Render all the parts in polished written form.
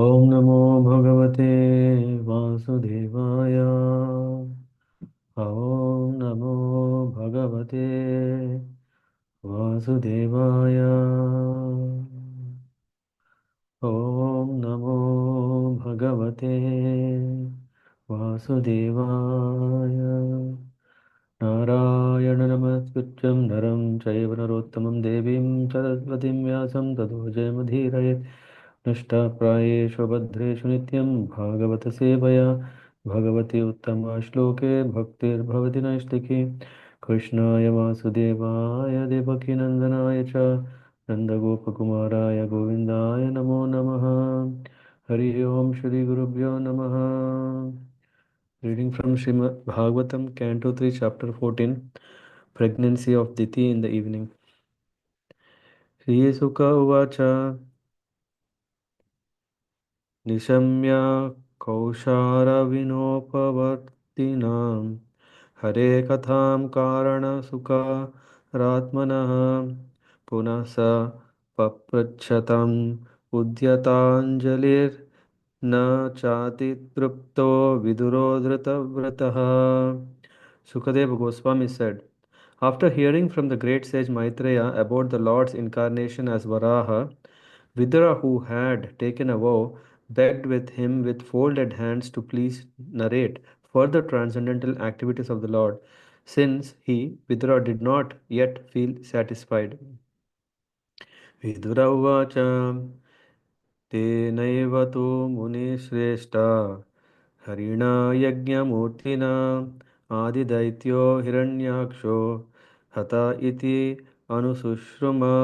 ॐ नमो भगवते वासुदेवाय। ॐ नमो भगवते वासुदेवाय। ॐ नमो भगवते वासुदेवाय। नारायण नमस्कृत्यं नरं चैव नरोत्तमं देवीं सरस्वतीं व्यासं ततो जयमुदीरयेत्। नष्टप्रायेषु भद्रेषु नित्यं भागवतसेवया भगवति उत्तमश्लोके भक्तिर्भवति नैष्टिकी। कृष्णाय वासुदेवाय देवकीनन्दनाय च नन्दगोपकुमाराय गोविन्दाय नमो नमः। हरि ओम श्री गुरुभ्यो नमः। Reading from Srimad Bhagavatam, Canto 3, Chapter 14, Pregnancy of Diti in the Evening. Shri Sukha Uvacha Nishamya Kaushara Vinopavartinam Hare Katham Karana Sukha Ratmanah Punasa Paprachatam Udyatanjalir Na chati trupto viduro vrataha. Sukadeva Goswami said, after hearing from the great sage Maitreya about the Lord's incarnation as Varaha, Vidura, who had taken a vow, begged with him with folded hands to please narrate further transcendental activities of the Lord, since he, Vidura, did not yet feel satisfied. Vidura uvacha तेनैव तु मुनिश्रेष्ठा हरिणा यज्ञमूर्तिना आदिदैत्यो हिरण्याक्षो हता iti anusushruma.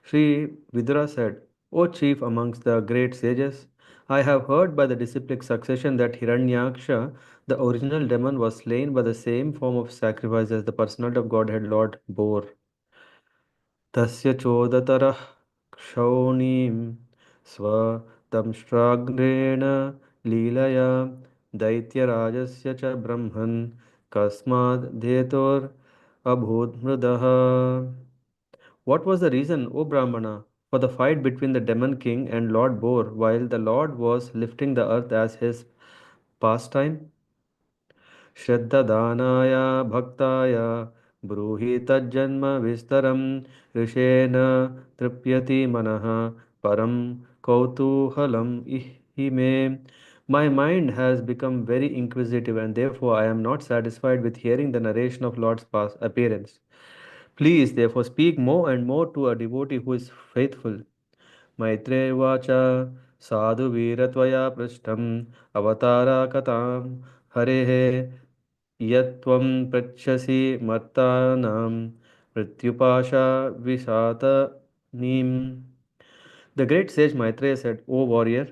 Sri Vidura said, O chief amongst the great sages, I have heard by the disciplic succession that Hiranyaksha, the original demon, was slain by the same form of sacrifice as the personality of Godhead Lord bore. तस्य चोदतरः क्षौणीं स्वदंष्ट्राग्रेण लीलया दैत्यराजस्य च ब्रह्मन् कस्माद् धेतोरभून्मृदः. What was the reason, O Brahmana, for the fight between the demon king and Lord Boar while the Lord was lifting the earth as his pastime? श्रद्धदानाय भक्ताय ब्रूहि तज्जन्म विस्तरं ऋषेण तृप्यति मनः परं कौतूहलम् इहि मे. My mind has become very inquisitive and therefore I am not satisfied with hearing the narration of Lord's past appearance. Please therefore speak more and more to a devotee who is faithful. Maitreya उवाच साधुवीरत्वया पृष्ठम् अवतारा कथां हरेः यत्त्वं पृच्छसि मर्तानां मृत्युपाशा विशातनीम्. The great sage Maitreya said, O warrior,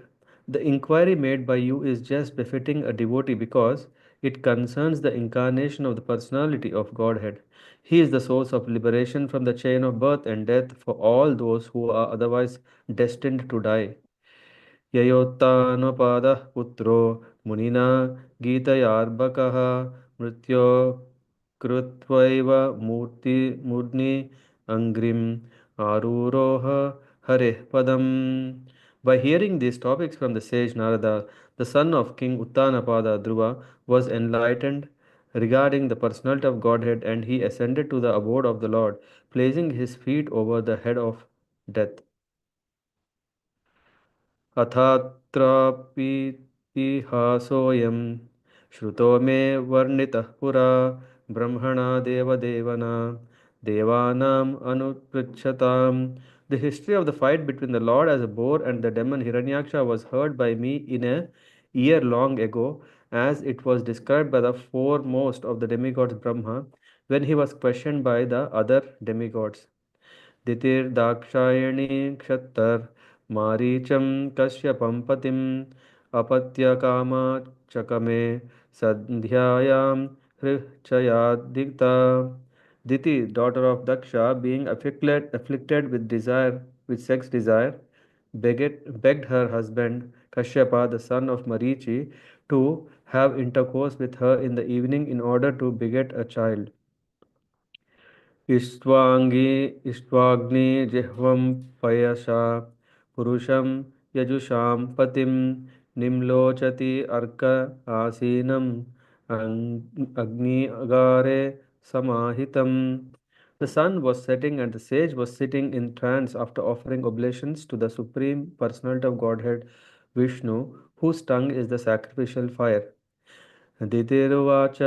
the inquiry made by you is just befitting a devotee because it concerns the incarnation of the personality of Godhead. He is the source of liberation from the chain of birth and death for all those who are otherwise destined to die. ययोत्तानपादः पुत्रो मुनिना गीतयार्भकः मृत्यो कृत्वैव मूर्नि अङ्घ्रिम् आरुरोह हरेः पदम्. By hearing these topics from the sage Narada, the son of King Uttanapada Dhruva was enlightened regarding the personality of Godhead and he ascended to the abode of the Lord, placing his feet over the head of death. अथात्रापीतिहासोऽयं श्रुतो मे वर्णितः पुरा ब्रह्मणा देवदेवना देवानाम् अनुपृच्छताम्. The history of the fight between the Lord as a boar and the demon Hiranyaksha was heard by me in a year long ago, as it was described by the foremost of the demigods Brahma when he was questioned by the other demigods. दितिर्दाक्षायणी क्षत्तर मारीचं कश्यपं पतिम् अपत्यकामाचकमे सन्ध्यायां हृचयादिता. Diti, daughter of Daksha, being afflicted with desire, with sex desire, begged her husband Kashyapa, the son of Marichi, to have intercourse with her in the evening in order to beget a child. इष्ट्वाग्नि जिह्वं पयसा पुरुषं यजुषां पतिं निम्लोचति अर्क आसीनम् अग्नि समाहितम्. The sun was setting and the sage was sitting in trance after offering oblations to the Supreme Personality of Godhead Vishnu, whose tongue is the sacrificial fire. दितिरुवाच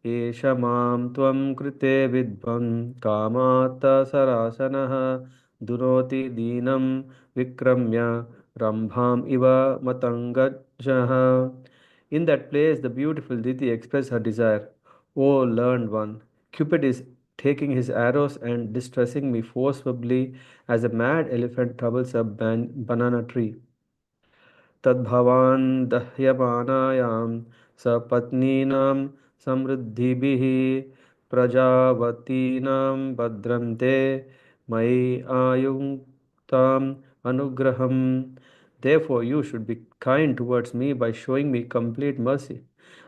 एष मां त्वं कृते विद्वं कामात्त सरासनः दुनोति दीनं विक्रम्य रम्भाम् इव मतङ्गजः. In that place, the beautiful Diti expressed her desire. O learned one, Cupid is taking his arrows and distressing me forcibly as a mad elephant troubles a banana tree. तद्भवान् दह्यमानायां सपत्नीनां समृद्धिभिः प्रजावतीनां भद्रन्ते मयि आयुक्ताम् अनुग्रहम्. Therefore, you should be kind towards me by showing me complete mercy.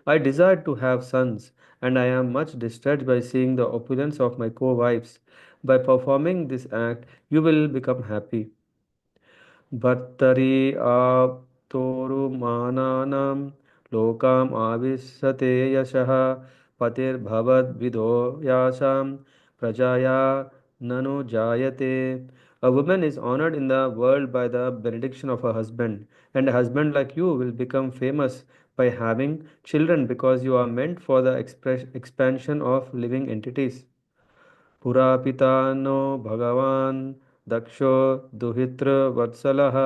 I desire to have sons, and I am much distressed by seeing the opulence of my co-wives. By performing this act, you will become happy. भर्तरि आप्तोरुमानानां लोकाम् आविशते यशः पतिर्भवद्विदो यासां प्रजया ननु जायते. A woman is honored in the world by the benediction of her husband, and a husband like you will become famous by having children because you are meant for the expansion of living entities. पुरा पिता no भगवान् दक्षो दुहितृवत्सलः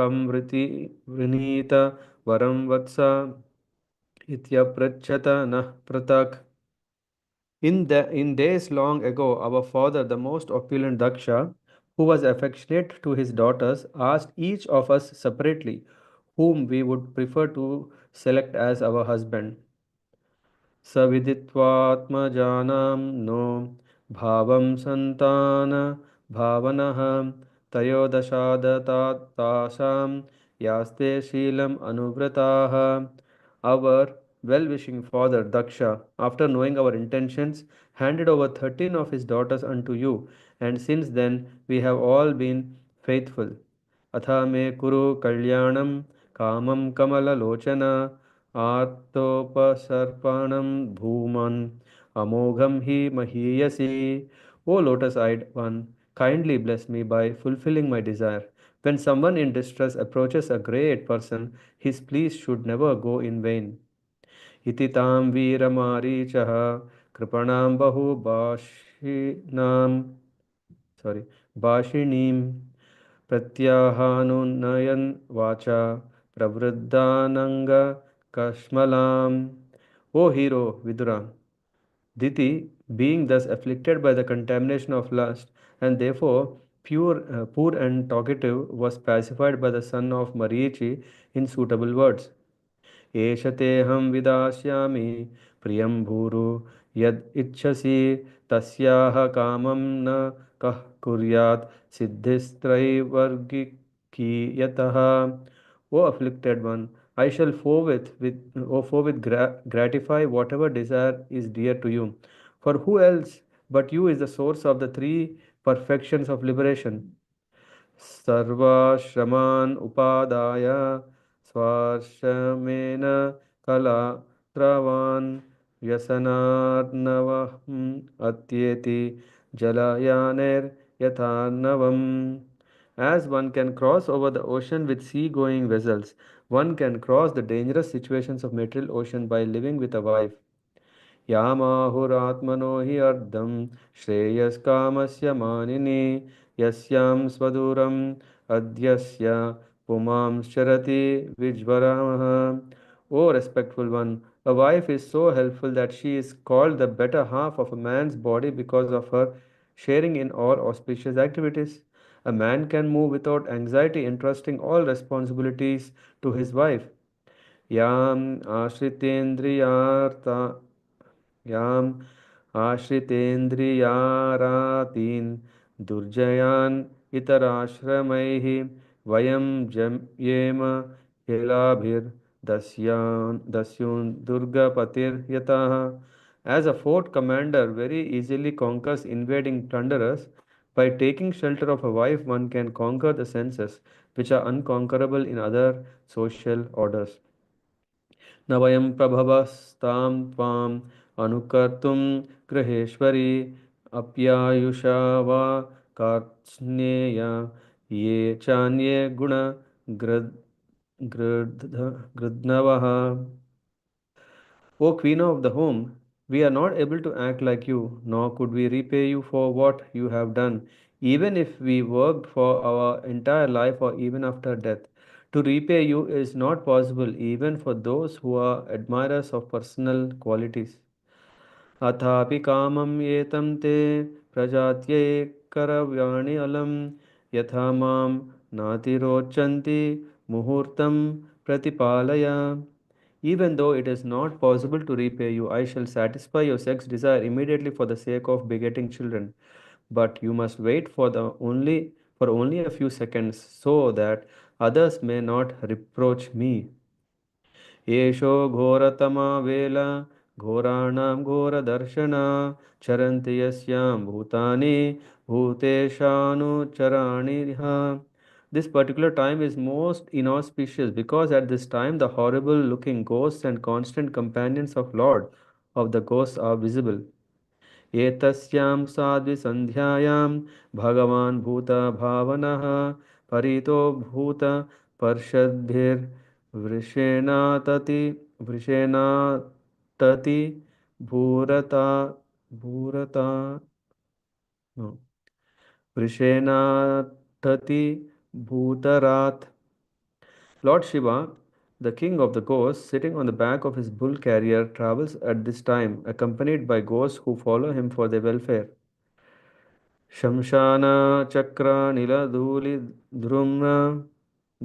कं वृणीत वरं वत्स इत्यपृच्छत नः पृथक्. In days long ago, our father, the most opulent Daksha, who was affectionate to his daughters, asked each of us separately whom we would prefer to select as our husband. सविदित्वात्मजानां नो भावं सन्तान भावनः तयोदशादतासां यास्ते शीलम् अनुव्रताः. Our well-wishing father Daksha, after knowing our intentions, handed over 13 of his daughters unto you, and since then we have all been faithful. अथ मे कुरु कल्याणं कामं कमललोचन आर्तोपसर्पणं भूमन् अमोघं हि महीयसि. O lotus-eyed one, kindly bless me by fulfilling my desire. When someone in distress approaches a great person, his pleas should never go in vain. इति तां वीरमारीचः कृपणां बहुभाषिणां sorry भाषिणीं प्रत्याहानुनयन् वाचा प्रवृद्धानङ्गकश्मलाम्. O hero Vidura, Diti, being thus afflicted by the contamination of lust, and therefore poor and talkative, was pacified by the son of Marichi in suitable words. एष तेऽहं विदास्यामि प्रियं भूरु यद् इच्छसि तस्याः कामं न कः कुर्यात् सिद्धिस्त्रैवर्गिकीयतः. O afflicted one, I shall forthwith gratify whatever desire is dear to you. For who else but you is the source of the three perfections of liberation? सर्वाश्रमान् उपादाय स्वाश्रमेण कलात्रवान् व्यसनार्णवम् अत्येति जलयानैर्यथार्णवम्. As one can cross over the ocean with sea-going vessels, one can cross the dangerous situations of material ocean by living with a wife. यामाहुरात्मनो हि अर्धं श्रेयस्कामस्य मानिनि यस्यां स्वदूरम् अध्यस्य पुमांश्चरति विज्वरः. O respectful one, a wife is so helpful that she is called the better half of a man's body because of her sharing in all auspicious activities. A man can move without anxiety, entrusting all responsibilities to his wife. Yam ashritendriyarta याम् आश्रितेन्द्रियारातीन् दुर्जयान् इतराश्रमैः वयं जयेम दस्युन् दुर्गपतिर्यतः. As a fort commander very easily conquers invading plunderers, By taking shelter of a wife, one can conquer the senses, which are unconquerable in other social orders. न वयं प्रभवस्तां त्वाम् अनुकर्तुं गृहेश्वरि अप्यायुषा वा कार्त्स्नेय ये चान्ये गृध्नवः. O Queen of the home, we are not able to act like you, nor could we repay you for what you have done, even if we worked for our entire life or even after death. To repay you is not possible even for those who are admirers of personal qualities. अथापि कामं एतं ते प्रजात्यै करव्याणि अलं यथा मां नातिरोचन्ति मुहूर्तं प्रतिपालय. Even though it is not possible to repay you, I shall satisfy your sex desire immediately for the sake of begetting children. But you must wait for only a few seconds so that others may not reproach me. एषो घोरतमा वेल घोराणां घोरदर्शना चरन्ति यस्यां भूतानि भूतेशानुचराणि ह. This particular time is most inauspicious because at this time the horrible looking ghosts and constant companions of Lord of the ghosts are visible. एतस्यां साध्विसन्ध्यायां भगवान् भूतभावनः परितो भूतपर्षद्भिर्वृषेणातति वृषेणातति भूरता भूरता no, वृषेणातति भूतरात्. Lord Shiva, the king of the ghosts, sitting on the back of his bull carrier, travels at this time, accompanied by ghosts who follow him for their welfare. शमशानचक्रानिलधूलिधृम्र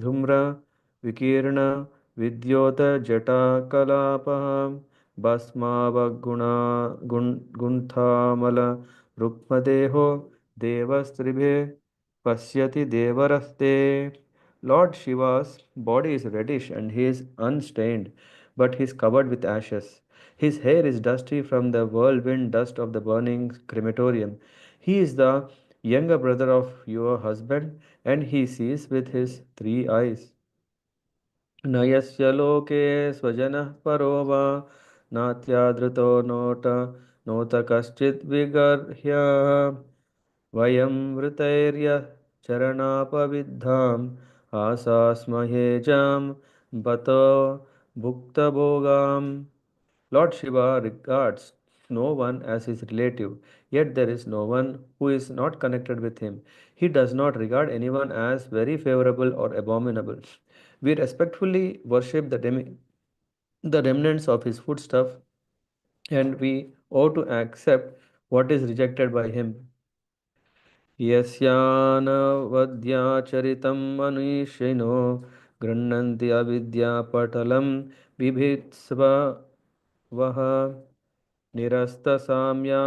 धूम्र विकीर्ण विद्योतजटाकलापः भस्मावगुणा गुण्थामल रुक्मदेहो देवस्त्रिभिः पश्यति देवरस्ते. Lord Shiva's body is reddish and he is unstained, but he is covered with ashes. His hair is dusty from the whirlwind dust of the burning crematorium. He is the younger brother of your husband, and he sees with his three eyes. न यस्य लोके स्वजनः परो वा नात्यादृतो नोत कश्चित् विगर्ह्यः वयं वृतैर्यः चरणापविद्धाम् आसास्महे जां बतो भुक्तभोगाम्. Lord Shiva regards no one as his relative, yet there is no one who is not connected with him. He does not regard anyone as very favorable or abominable. We respectfully worship the remnants of his foodstuff, and we ought to accept what is rejected by him. यस्यानवद्याचरितं मनीषिणो गृह्णन्ति अविद्यापटलं बिभित्स्वः निरस्तसाम्या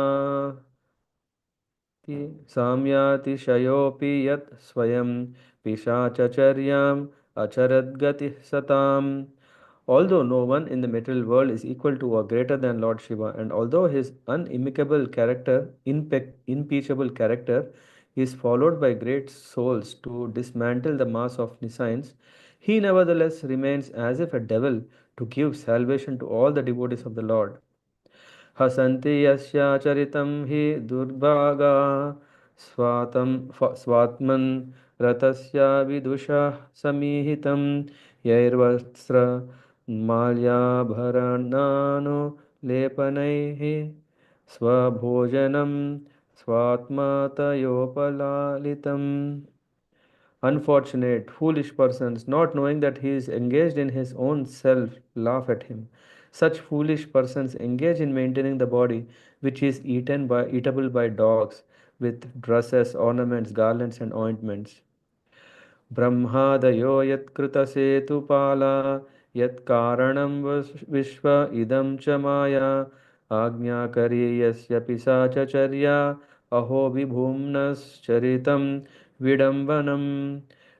साम्यातिशयोऽपि यत् स्वयं पिशाचचर्याम् अचरद्गतिः सताम्. Although no one in the material world is equal to or greater than Lord Shiva, and although his impeachable character is followed by great souls to dismantle the mass of nescience, he nevertheless remains as if a devil to give salvation to all the devotees of the Lord. हसन्ति यस्याचरितं हि दुर्भागा स्वात्मन् रतस्य विदुषः समीहितं यैर्वस्त्रमाल्याभरणानुलेपनैः स्वभोजनं स्वात्मतयोपलालितम्. Unfortunate, foolish persons, not knowing that he is engaged in his own self, laugh at him. Such foolish persons engage in maintaining the body, which is eatable by dogs, with dresses, ornaments, garlands, and ointments. ब्रह्मादयो यत्कृतसेतुपाला यत्कारणं विश्व इदं च माया आज्ञाकरी यस्य पिशाचचर्या अहो विभुम्नश्चरितं विडम्बनम्.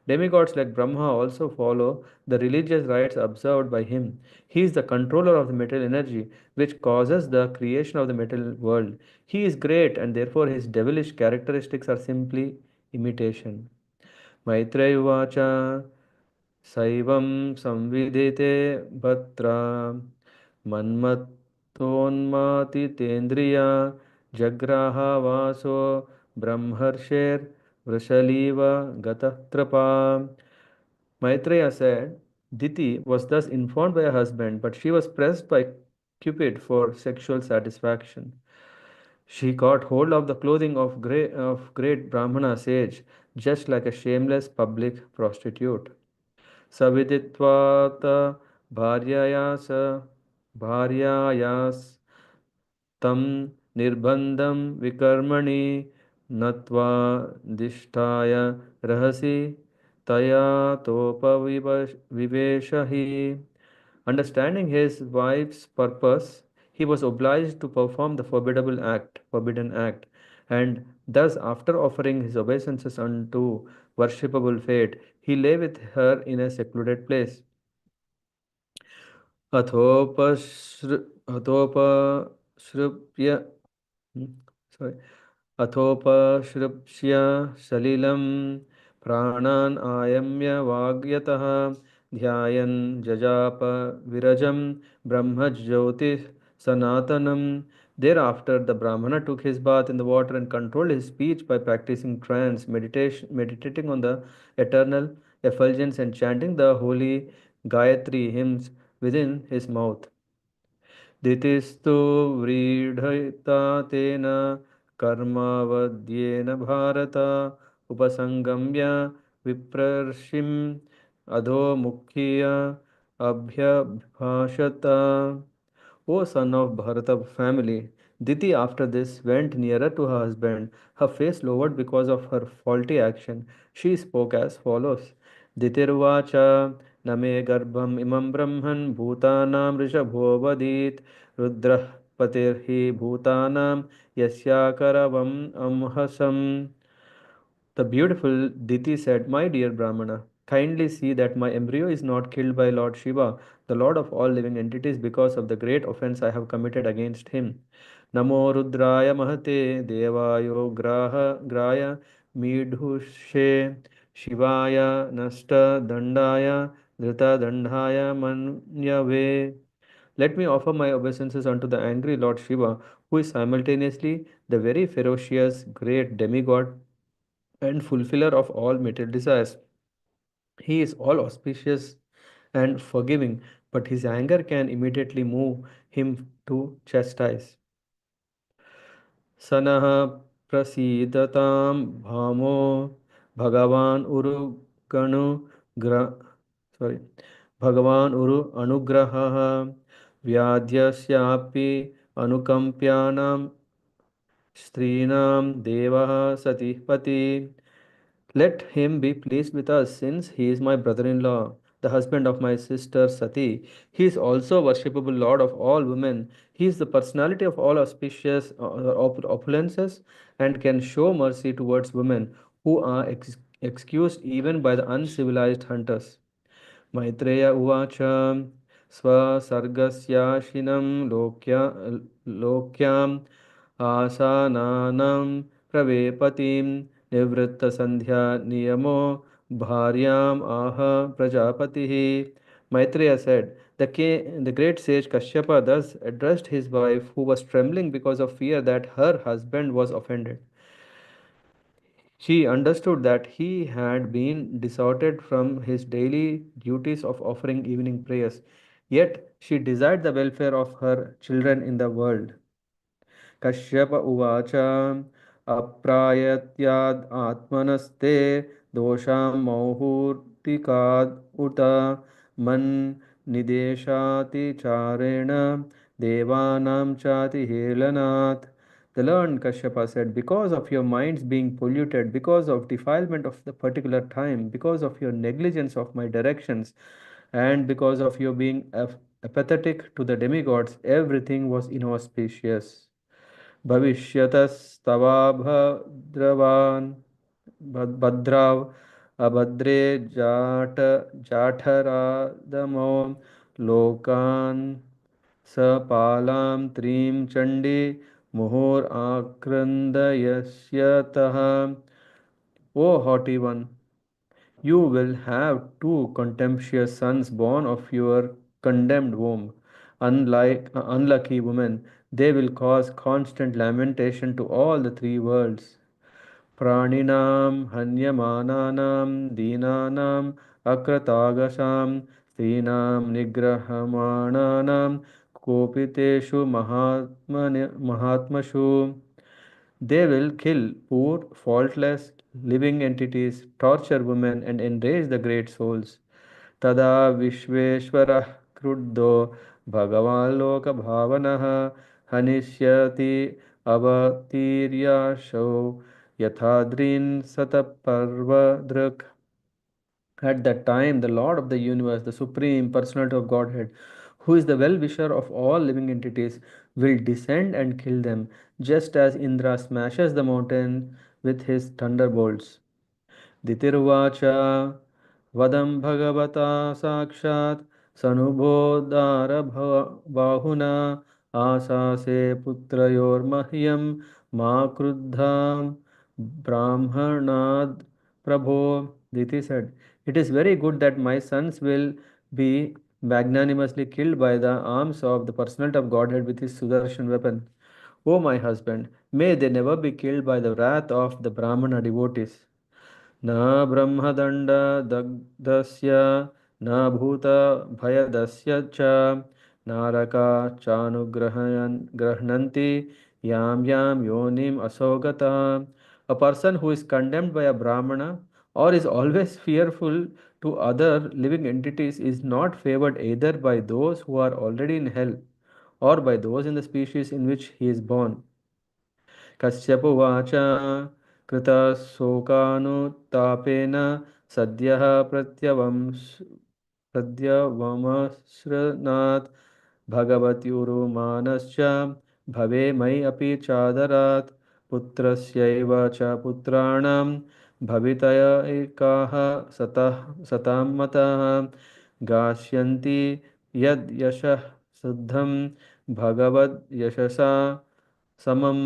Demigods like Brahma also follow the religious rites observed by him. He is the controller of the material energy, which causes the creation of the material world. He is great, and therefore his devilish characteristics are simply imitation. Maitreya Uvacha Saivam Samvidete Bhatra Manmattonmatitendriya Jagraha Vaso Brahmarsher Vrishaliva Gatatrapa. Maitreya said, Diti was thus informed by her husband, but she was pressed by Cupid for sexual satisfaction. She caught hold of the clothing of great Brahmana sage, just like a shameless public prostitute. सविदित्वात भार्यया भार्यायास तं निर्बन्धं विकर्मणि नत्वा दिष्टाय रहसि तया तोपविवेश हि. Understanding his wife's purpose, he was obliged to perform the forbidden act, and thus, after offering his obeisances unto worshipable fate, he lay with her in a secluded place. अथोपश्रु अथोपश्रुप्य sorry, अथोपश्रुप्य सलिलं प्राणान् आयम्य वाग्यतः ध्यायन् जजाप विरजं ब्रह्मज्योतिः सनातनम्. Thereafter, the Brahmana took his bath in the water and controlled his speech by practicing trance, meditating on the eternal effulgence and chanting the holy Gayatri hymns within his mouth. दितिस्तु व्रीडयिता तेन कर्मावद्येन Bharat उपसङ्गम्य विप्रर्षिम् अधोमुखीय अभ्यभाषत. O son of Bharata family, Diti after this went nearer to her husband, her face lowered because of her faulty action. She spoke as follows. Ditirvacha name garbham imam brahman bhutanam rishabho vadit rudrah patirhi bhutanam yasyakaravam amhasam. The beautiful Diti said, My dear Brahmana, kindly see that my embryo is not killed by Lord Shiva, the Lord of all living entities, because of the great offense I have committed against him. Namo Rudraya Mahate Devayo Graya Midhushe Shivaya Nasta Dandaya Dhrita Dandaya Manyave. Let me offer my obeisances unto the angry Lord Shiva, who is simultaneously the very ferocious great demigod and fulfiller of all material desires. He is all auspicious and forgiving, but his anger can immediately move him to chastise. सनः प्रसीदतां भामो भगवान् उरु गणु ग्र sorry भगवान् उरु अनुग्रहः व्याध्यस्यापि अनुकम्प्यानां स्त्रीणां देवः सतिः पति. Let him be pleased with us, since he is my brother in law, the husband of my sister Sati. He is also worshipable Lord of all women. He is the personality of all auspicious opulences and can show mercy towards women who are excused even by the uncivilized hunters. Maitreya Uvacha Swasargasyaashinam Lokyam Asananam Pravepatim Nivritta Niyamo Bharyam Aha Prajapatihi. Maitreya said, the great sage Kashyapa thus addressed his wife, who was trembling because of fear that her husband was offended. She understood that he had been desorted from his daily duties of offering evening prayers, yet she desired the welfare of her children in the world. Kashyap उवाच अप्रायत्याद् आत्मनस्ते दोषां मौहूर्तिकाद् उत मन्निदेशातिचारेण देवानां चातिहेलनात्. The learned Kashyapa said, because of your minds being polluted, because of defilement of the particular time, because of your negligence of my directions, and because of your being apathetic to the demigods, everything was inauspicious. भविष्यतस्तवाभद्रवान् भद्राव अभद्रे Jat जाठरादमो लोकान् सपालां त्रीं Chandi मुहुराक्रन्दयस्यतः. O haughty one, you will have two contemptuous sons born of your condemned womb. Unlucky woman, they will cause constant lamentation to all the three worlds. Praninam Hanyamananam Dinanam Akratagasham Strinam Nigrahamananam Kopiteshu Mahatmashu. They will kill poor, faultless, living entities, torture women, and enrage the great souls. Tada Vishveshwarah Kruddho Bhagavan Loka Bhavanaha Hanishyati Avatirya Yathadrin Sataparva. At that time, the Lord of the universe, the Supreme Personality of Godhead, who is the well wisher of all living entities, will descend and kill them, just as Indra smashes the mountain with his thunderbolts. Ditirvacha Vadam Bhagavata Sakshat Sanubodhara Bahuna Asase Putrayor Mahyam Ma Kruddham Brahmanad Prabho. Diti said, "It is very good that my sons will be magnanimously killed by the arms of the personality of Godhead with his Sudarshan weapon. O my husband, may they never be killed by the wrath of the Brahmana devotees. न ब्रह्मदण्डदग्धस्य न भूतभयदस्य च नारका चानुग्रहयन् गृह्णन्ति यां यां योनिम् असौ गतः." A person who is condemned by a Brahmana or is always fearful to other living entities is not favored either by those who are already in hell or by those in the species in which he is born. कश्यपुवाच कृतशोकानुतापेन सद्यः प्रत्यवमसृणात् भगवत्युरुमानश्च भवे मयि अपि चादरात् पुत्रस्यैव च पुत्राणां भवितय एकाः सतां मतः गास्यन्ति यद् यशः शुद्धं भगवद्यशसा समम्.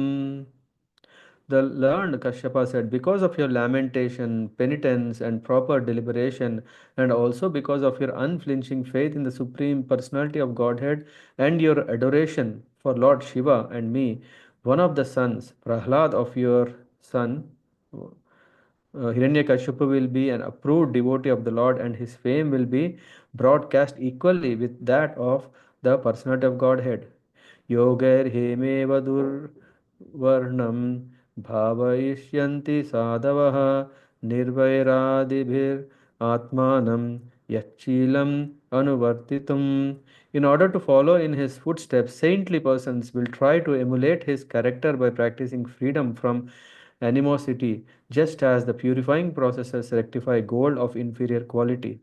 The learned Kashyapa said, "Because of your lamentation, penitence, and proper deliberation, and also because of your unflinching faith in the Supreme Personality of Godhead and your adoration for Lord Shiva and me, one of the sons, Prahlad of your son, Hiranyakashipu, will be an approved devotee of the Lord, and his fame will be broadcast equally with that of the Personality of Godhead. योगैर्हेमेव दुर्वर्णं भावयिष्यन्ति साधवः निर्वैरादिभिरात्मानं यच्चीलम् अनुवर्तितुम्." In order to follow in his footsteps, saintly persons will try to emulate his character by practicing freedom from animosity, just as the purifying processes rectify gold of inferior quality.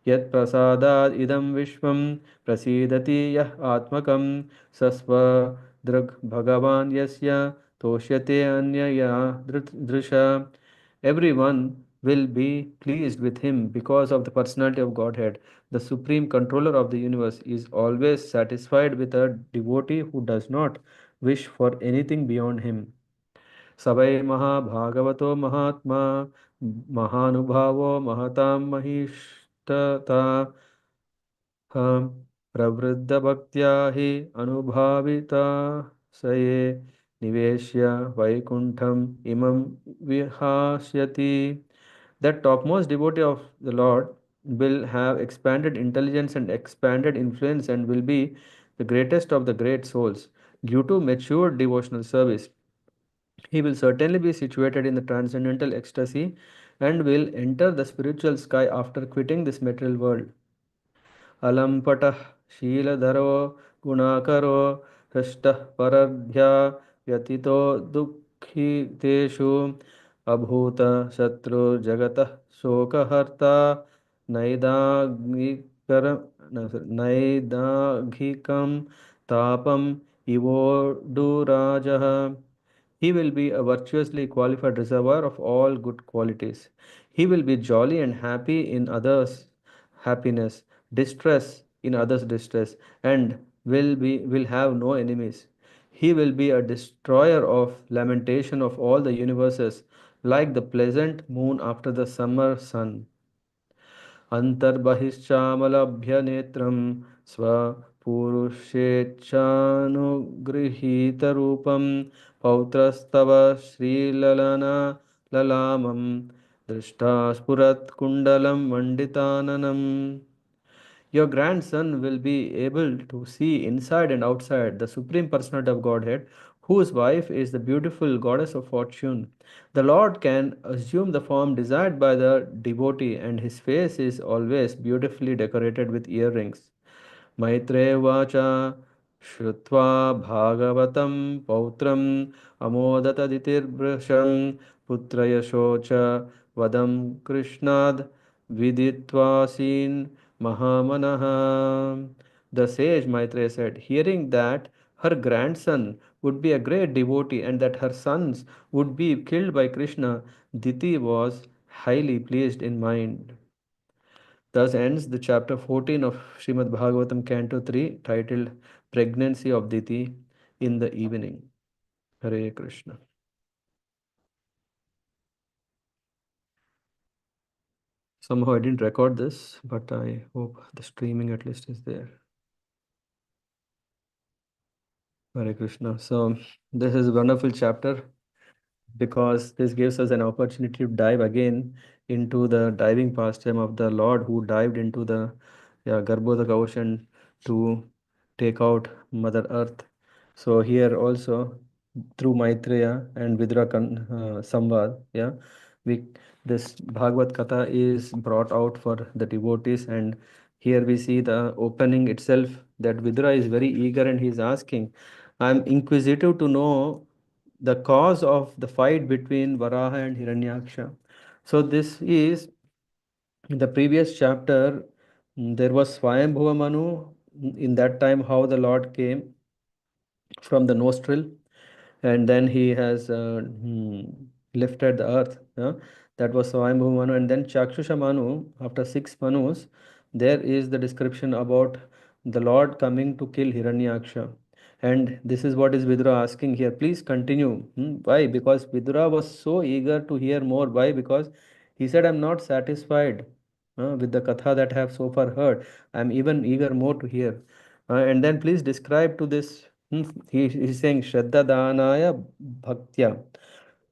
यत्प्रसादात् इदं विश्वं प्रसीदति यः आत्मकं सस्वदृग् भगवान् यस्य तोष्यते अन्यया दृशा. Everyone will be pleased with him because of the personality of Godhead. The supreme controller of the universe is always satisfied with a devotee who does not wish for anything beyond him. सवै महाभागवतो महात्मा महानुभावो महतां महिष्ठता प्रवृद्धभक्त्या हि अनुभाविता स ये निवेश्य वैकुण्ठम् imam vihasyati. That topmost devotee of the Lord will have expanded intelligence and expanded influence and will be the greatest of the great souls. Due to mature devotional service, he will certainly be situated in the transcendental ecstasy and will enter the spiritual sky after quitting this material world. अलम्पटः शीलधरो गुणाकरो हृष्टः परर्भ्या व्यतीतो दुःखितेषु अभूत शत्रुर्जगतः शोकहर्ता नैदाघिकर नैदाघिकं तापम् इवोडुराजः. He will be a virtuously qualified reservoir of all good qualities. He will be jolly and happy in others happiness, distress in others distress, and will have no enemies. He will be a destroyer of lamentation of all the universes, like the pleasant moon after the summer sun. अन्तर्बहिश्चामलभ्यनेत्रं स्वपुरुषेच्छानुगृहीतरूपं पौत्रस्तव श्रीललना ललामं दृष्टा स्फुरत्कुण्डलं मण्डिताननम्. Your grandson will be able to see inside and outside the Supreme Personality of Godhead, whose wife is the beautiful goddess of fortune. The Lord can assume the form desired by the devotee, and his face is always beautifully decorated with earrings. Maitreya उवाच श्रुत्वा भागवतं पौत्रम् अमोदतदितिर्भृशं पुत्रयशो च वदं कृष्णाद् विदित्वासीन् Mahamanaha. The sage Maitreya said, hearing that her grandson would be a great devotee and that her sons would be killed by Krishna, Diti was highly pleased in mind. Thus ends the chapter 14 of Srimad Bhagavatam, Canto 3, titled Pregnancy of Diti in the Evening. Hare Krishna. Somehow I didn't record this, but I hope the streaming at least is there. Hare Krishna. So, this is a wonderful chapter because this gives us an opportunity to dive again into the diving pastime of the Lord who dived into the Garbhodaka ocean to take out Mother Earth. So here also through Maitreya and Samvad, we this Bhagavad Katha is brought out for the devotees, and here we see the opening itself that Vidura is very eager and he is asking, I'm inquisitive to know the cause of the fight between Varaha and Hiranyaksha. So this is in the previous chapter. There was Swayambhuva Manu. In that time, how the Lord came from the nostril and then he has lifted the earth. That was Swayambhu Manu. And then Chakshusha Manu, after 6 Manus, there is the description about the Lord coming to kill Hiranyaksha. And this is what is Vidura asking here. Please continue. Why? Because Vidura was so eager to hear more. Why? Because he said, I'm not satisfied with the katha that I have so far heard. I'm even eager more to hear. And then please describe to this. He's saying Shraddha Danaya Bhaktya.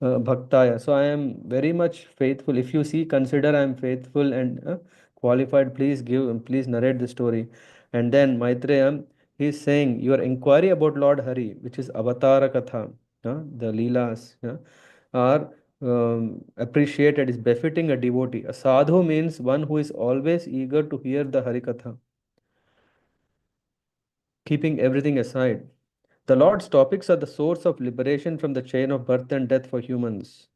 Bhaktaya. So I am very much faithful. If you see, consider I am faithful and qualified. Please narrate the story. And then Maitreya, he is saying your inquiry about Lord Hari, which is Avatara Katha, the Leelas, are appreciated, is befitting a devotee. A sadhu means one who is always eager to hear the Hari Katha, keeping everything aside. The Lord's topics are the source of liberation from the chain of birth and death for humans.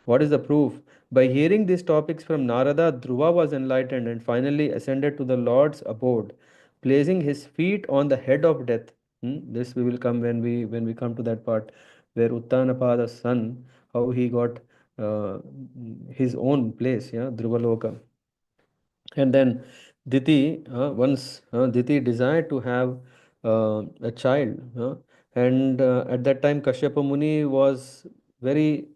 What is the proof? By hearing these topics from Narada, Dhruva was enlightened and finally ascended to the Lord's abode, placing his feet on the head of death. This we will come when we come to that part where Uttanapada's son, how he got uh, his own place, Dhruva Loka. And then once Diti desired to have a child, and at that time Kashyapa Muni was very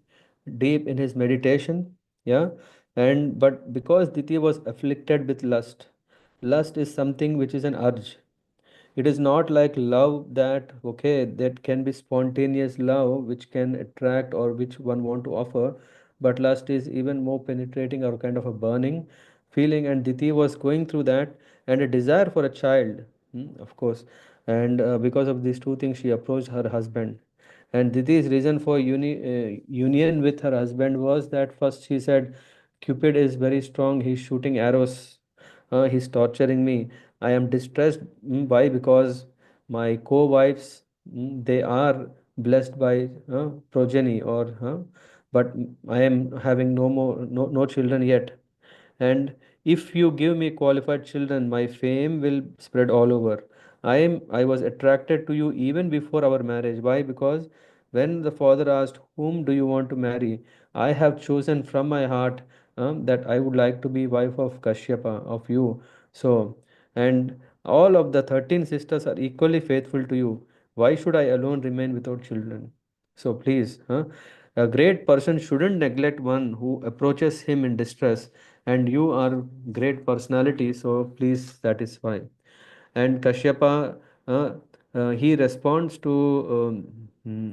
deep in his meditation, yeah, and but because Diti was afflicted with lust, lust is something which is an urge. It is not like love that okay that can be spontaneous love which can attract or which one want to offer, but lust is even more penetrating or kind of a burning feeling, and Diti was going through that and a desire for a child, of course, and because of these two things she approached her husband. And Diti's reason for union with her husband was that first she said, Cupid is very strong, he's shooting arrows, he's torturing me. I am distressed. Why? Because my co-wives, they are blessed by progeny, or but I am having no children yet. And if you give me qualified children, my fame will spread all over. I was attracted to you even before our marriage. Why? Because when the father asked, whom do you want to marry? I have chosen from my heart that I would like to be wife of Kashyapa, of you. So, and all of the 13 sisters are equally faithful to you. Why should I alone remain without children? So please, a great person shouldn't neglect one who approaches him in distress, and you are great personality, so please satisfy. And Kashyapa, uh, he responds to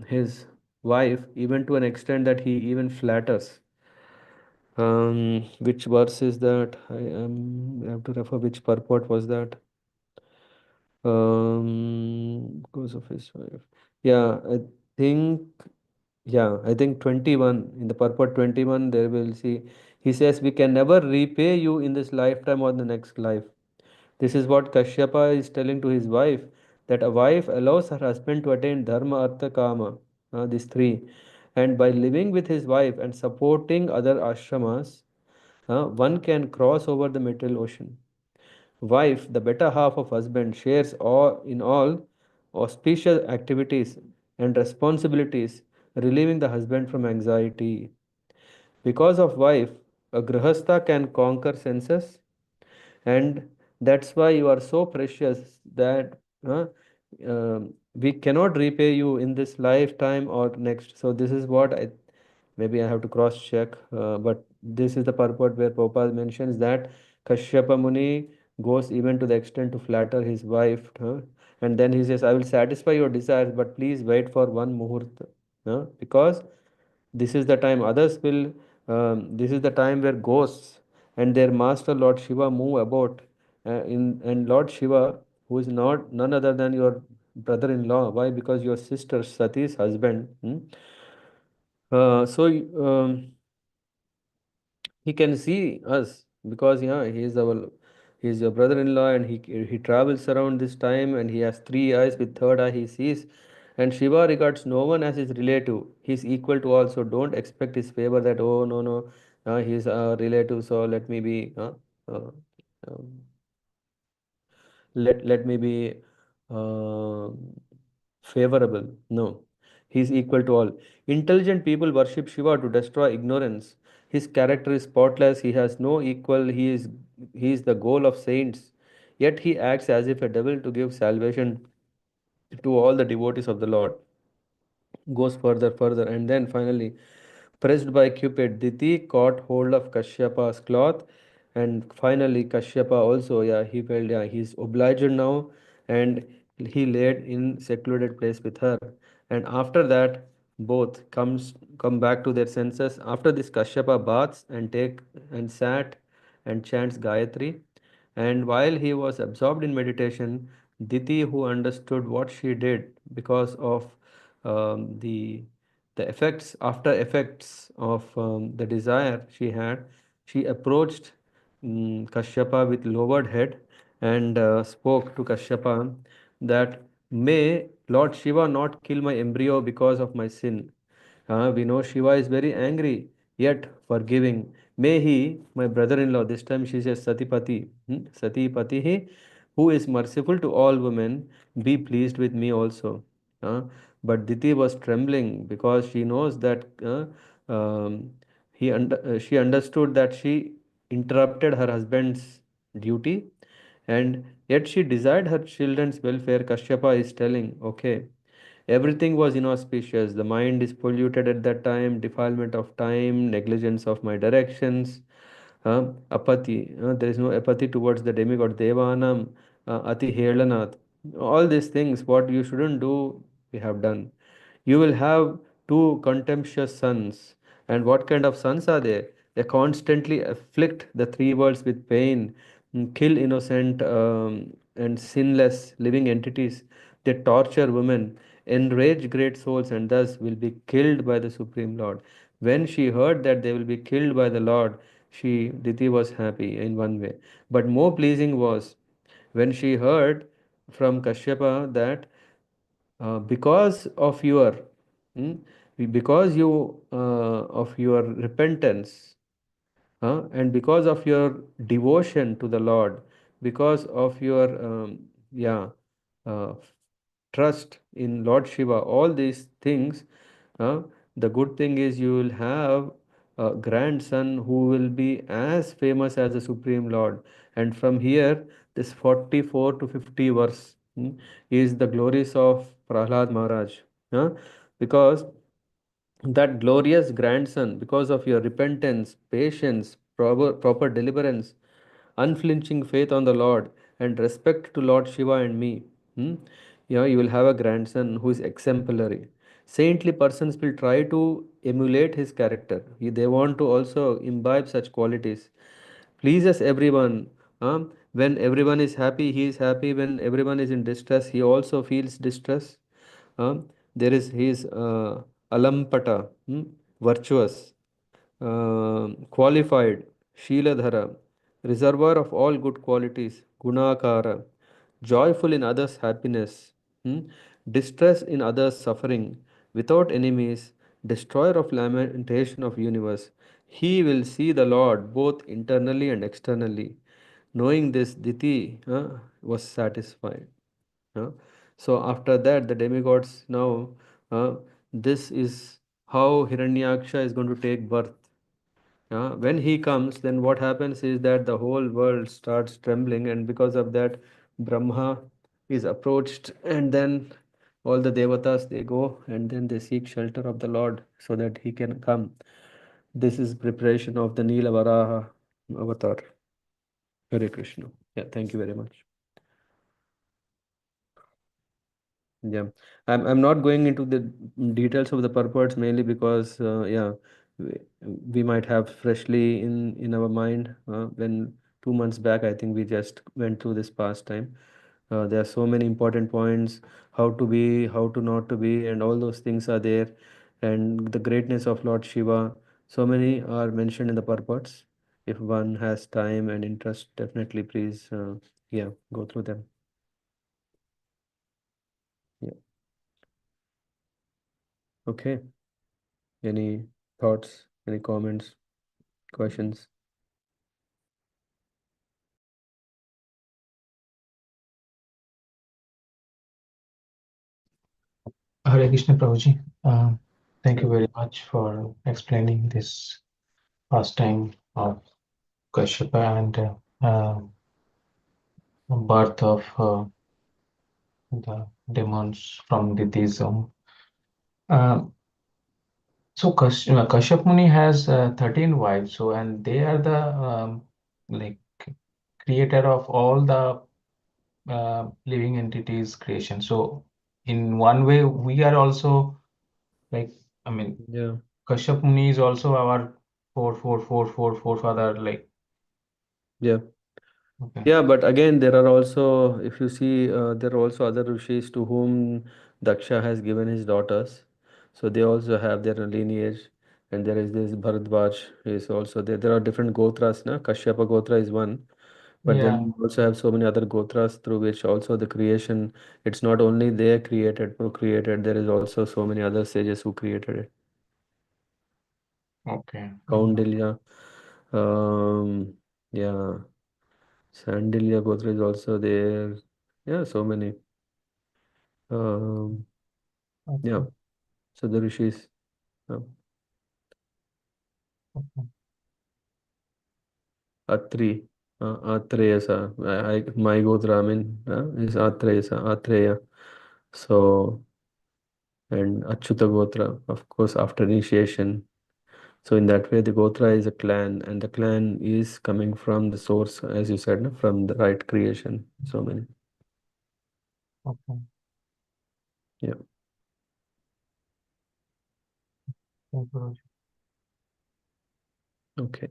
his wife even to an extent that he even flatters. Which verse is that? I have to refer which purport was that. Because of his wife. Yeah, think, I think 21. In the purport 21, there will see, he says, we can never repay you in this lifetime or the next life. This is what Kashyapa is telling to his wife, that a wife allows her husband to attain dharma, artha, kama, these three. And by living with his wife and supporting other ashramas, one can cross over the material ocean. Wife, the better half of husband, shares all auspicious activities and responsibilities, relieving the husband from anxiety. Because of wife, a grihastha can conquer senses, and that's why you are so precious that we cannot repay you in this lifetime or next. So this is what I, maybe I have to cross check, but this is the purport where Prabhupada mentions that Kashyapa Muni goes even to the extent to flatter his wife, and then he says, I will satisfy your desires, but please wait for one muhurta, because this is the time others will, this is the time where ghosts and their master Lord Shiva move about, and Lord Shiva, who is not none other than your brother-in-law. Why? Because your sister Sati's husband. So he can see us because he is our, he is your brother-in-law, and he travels around this time, and he has three eyes, with third eye he sees. And Shiva regards no one as his relative. He is equal to all, so don't expect his favor, that oh no no, he is a relative, so let me be uh, um, let me be uh, favorable. No, he is equal to all. Intelligent people worship Shiva to destroy ignorance. His character is spotless, he has no equal, he is the goal of saints, yet he acts as if a devil to give salvation to all the devotees of the Lord. Goes further, and then finally, pressed by Cupid, Diti caught hold of Kashyapa's cloth, and finally Kashyapa also, he felt, he's obliged now, and he laid in secluded place with her. And after that, both come back to their senses. After this, Kashyapa baths and sat and chants Gayatri. And while he was absorbed in meditation, Diti, who understood what she did because of the effects, after effects of the desire she had, she approached Kashyapa with lowered head, and spoke to Kashyapa that, may Lord Shiva not kill my embryo because of my sin. We know Shiva is very angry, yet forgiving. May he, my brother-in-law, this time she says Satipati, Satipati, who is merciful to all women, be pleased with me also. Uh, but Diti was trembling because she knows that she understood that she interrupted her husband's duty, and yet she desired her children's welfare. Kashyapa is telling, okay, everything was inauspicious. The mind is polluted at that time, defilement of time, negligence of my directions, apathy. There is no apathy towards the demigod Devanam, Ati Helanat. All these things, what you shouldn't do, we have done. You will have two contemptuous sons. And what kind of sons are they? They constantly afflict the three worlds with pain, kill innocent and sinless living entities. They torture women, enrage great souls, and thus will be killed by the Supreme Lord. When she heard that they will be killed by the Lord, Diti was happy in one way. But more pleasing was when she heard from Kashyapa that because of your mm, because you of your repentance, and because of your devotion to the Lord, because of your yeah uh, trust in Lord Shiva, all these things, uh, the good thing is you will have a grandson who will be as famous as the Supreme Lord. And from here, this 44 to 50 verse is the glories of Prahlad Maharaj. Huh? Because that glorious grandson, because of your repentance, patience, proper deliverance, unflinching faith on the Lord, and respect to Lord Shiva and me, you will have a grandson who is exemplary. Saintly persons will try to emulate his character. They want to also imbibe such qualities. Pleases everyone. When everyone is happy, he is happy. When everyone is in distress, he also feels distress. There is his alampata, virtuous, qualified, Sheeladhara, reservoir of all good qualities, Gunakara, joyful in others' happiness, hmm, distress in others' suffering, without enemies, destroyer of lamentation of universe. He will see the Lord both internally and externally. Knowing this, Diti was satisfied. uh. So after that, the demigods now, uh, this is how Hiranyaksha is going to take birth. When he comes, then what happens is that the whole world starts trembling, and because of that, Brahma is approached, and then all the devatas they go and then they seek shelter of the Lord so that he can come. This is preparation of the Nila Varaha avatar. Hare Krishna. Yeah, thank you very much. Yeah, I'm not going into the details of the purports mainly because we, we might have freshly in our mind when 2 months back I think we just went through this past time. There are so many important points, how to be, how to not to be, and all those things are there, and the greatness of Lord Shiva. So many are mentioned in the purports. If one has time and interest, definitely please, go through them. Yeah. Okay. Any thoughts, any comments, questions? Hare Krishna Prabhuji. Thank you Thank very you. much for explaining this pastime of Kashyapa and birth of the demons from the Diti. Um, so Kashyap Muni has 13 wives, so and they are the like creator of all the living entities creation. So in one way, we are also like, I mean, Yeah. Kashyap Muni is also our forefather. Like, Yeah. okay, Yeah, but again, there are also, if you see, there are also other rishis to whom Daksha has given his daughters. So they also have their lineage. And there is this Bharadwaj is also there. There are different gotras, na? Kashyapa Gotra is one. But then yeah, you also have so many other gotras through which also the creation, it's not only they created, procreated, there is also so many other sages who created it. okay, Kaundilya. Yeah. Sandilya Gotra is also there. Yeah, so many. Um, yeah. okay, So the rishis. Uh, okay, Atri. Atreyasa. My Gotra, I mean, is Atreyasa. Atreya. So, and Achyuta Gotra, of course, after initiation. So in that way, the Gotra is a clan, and the clan is coming from the source, as you said, no, from the right creation. So many. okay. Yeah. Thank you. Okay.